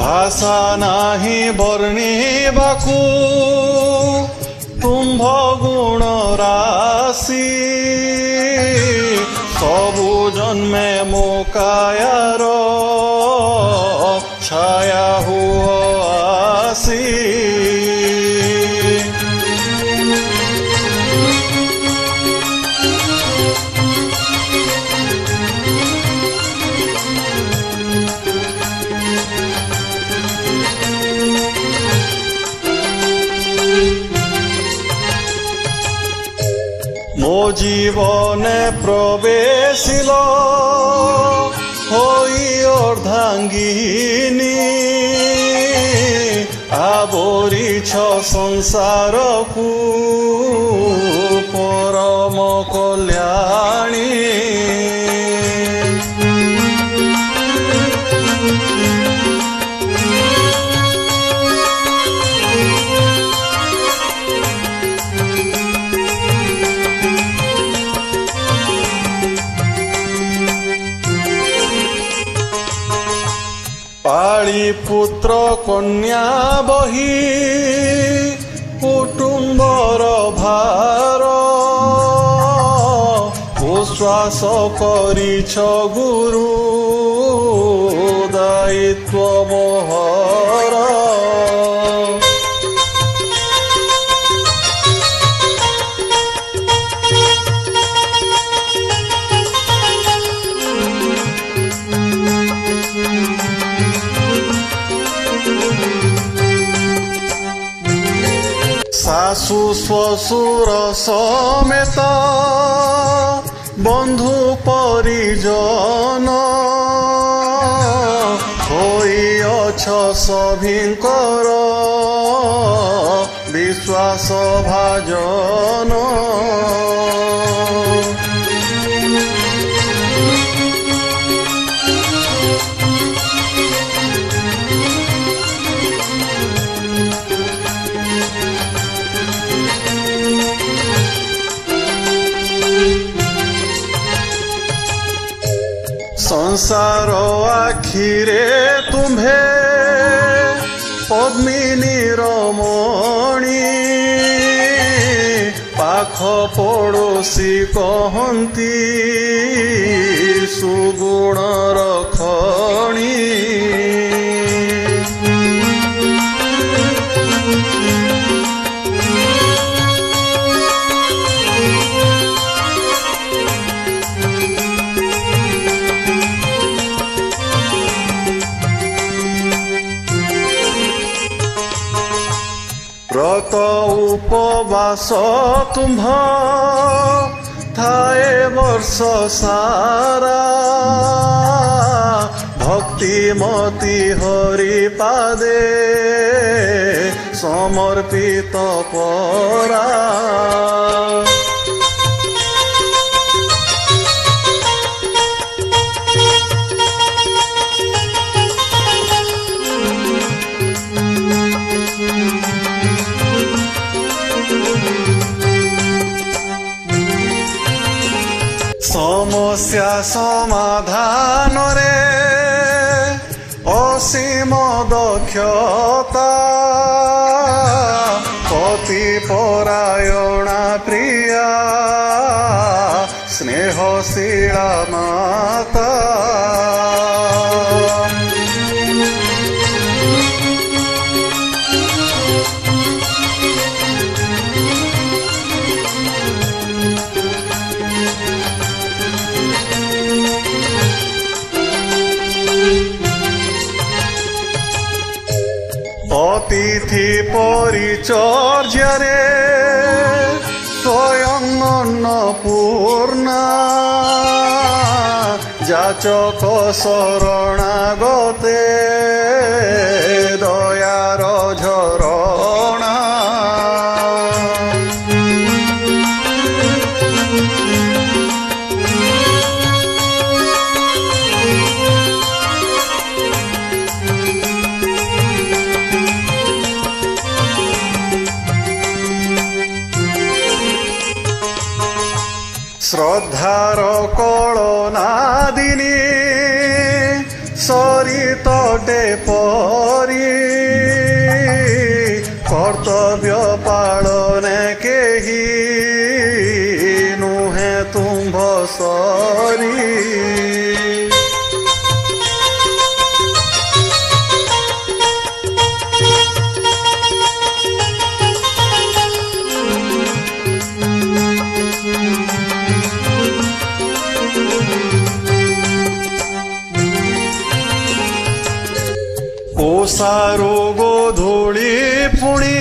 भाषा नाही वर्णिबाकु तुम्भ गुण राशि सबु जन्मे मो कायार छाया हुआ आसी मो जीवने प्रवेशिल होई अर्धांगिनी आवरिछ संसार को परम कल्याणी पाळी पुत्र कन्या बही कुटुंबर भार विश्वास करिछ गुरु दायित्व मोहर सासु ससुर समेत बंधु परिजन होइअछ सभिंकर विश्वास भाजन संसार आखिरे तुम्हे पद्मिनी रमणी पाख पड़ोसी कहती सुगुण रखणी व्रत उपवास तुम्भ थाए वर्ष सारा भक्तिमती हरि पादे समर्पित परा समस्या समाधान रे असीम दक्षता पति परायणा प्रिया स्नेहशीला माता अतिथि परिचर्यारे स्वयं अन्नपूर्णा जाचक शरणागते दयार झरणा श्रद्धार कलनादिनी সরি তটে পরি কর্তব্য পালনে কেহি নুহে তুম্ভ সরি ଓଷାରୁ ଗୋଧୂଳି ପୁଣି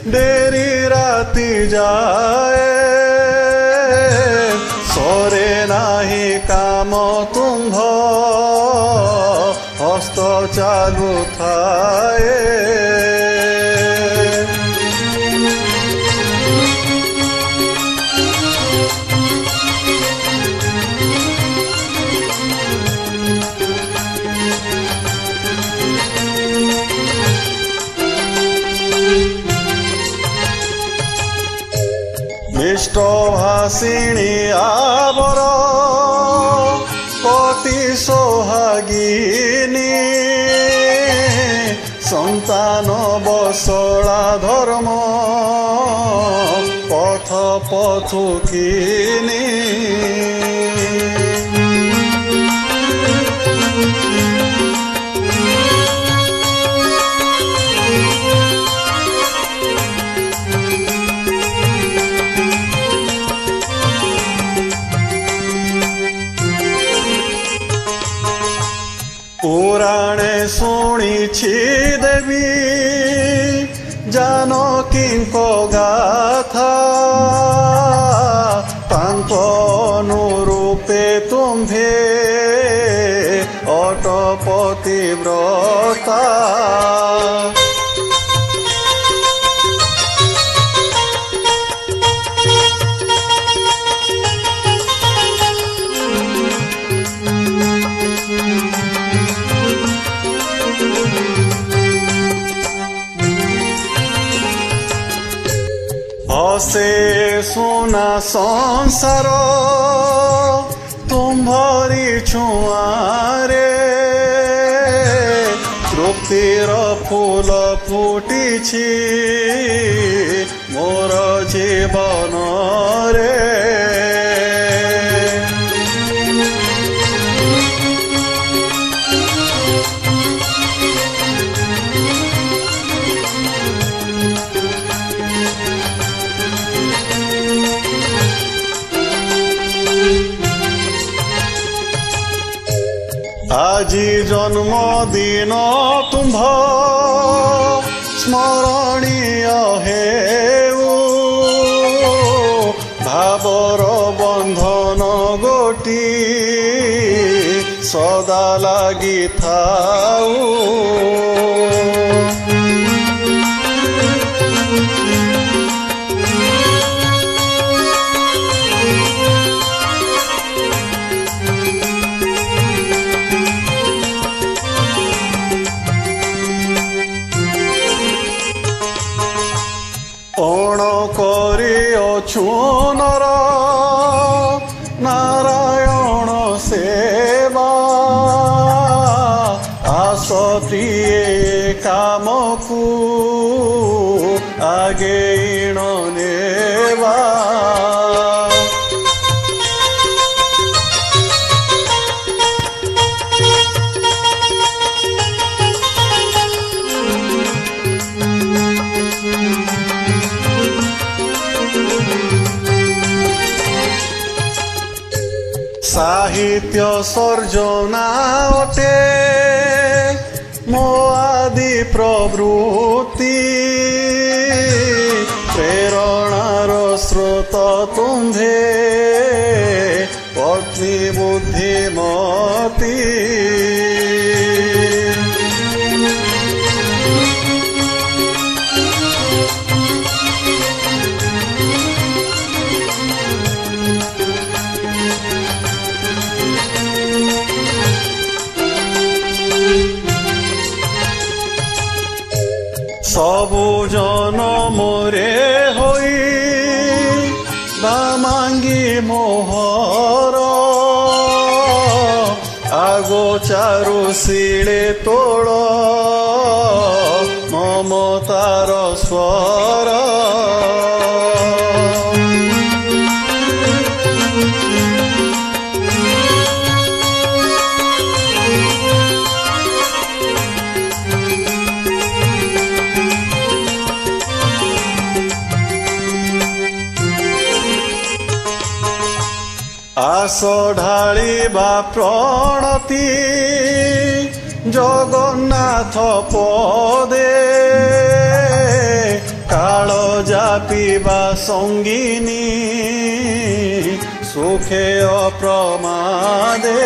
ଡେରି ରାତି ଯାଏ ସରେ ନାହିଁ କାମ ତୁମ୍ଭ ହସ୍ତ ଚାଲୁଥାଏ মিষ্ট ভাসিণী আবর অতি সোহাগিনী সন্তান বসলা ধর্ম পথ পথুকিনী পুরাণে শুনিছি দেবী জানকীଙ୍କ গাথা তাଙ୍କ অনুরূপে তুম্ভে অটপতি ব্রতা হসে সোনা সংসার তুম্ভরি ছুঁয়ারে তৃপ্তির ফুল ফুটিছি মোর জীবনরে আজি জন্মদিন তুম্ভ স্মরণীয় হেউ ভাবর বন্ধন গোটি সদা লাগি থাউ অণ করিঅছু নর নারায়ণ সেবা আসতিয়ে কামকু আগেইণ নেবা সাহিত্য সর্জনা অটে মো আদি প্রবৃত্তি প্রেরণার স্রোত তুম্ভে পত্নী বুদ্ধিমতী সবু জনমরে হই বামাঙ্গি মোহর আগ ଗୋଚାରୁ ଶିଳେ ତୋଳ ମମତାର ସ୍ୱର ଆସ ଢାଳିବା ପ୍ରଣତି ଜଗନ୍ନାଥ ପଦେ କାଳ ଜାପିବା ସଙ୍ଗିନୀ ସୁଖେ ଅପ୍ରମାଦେ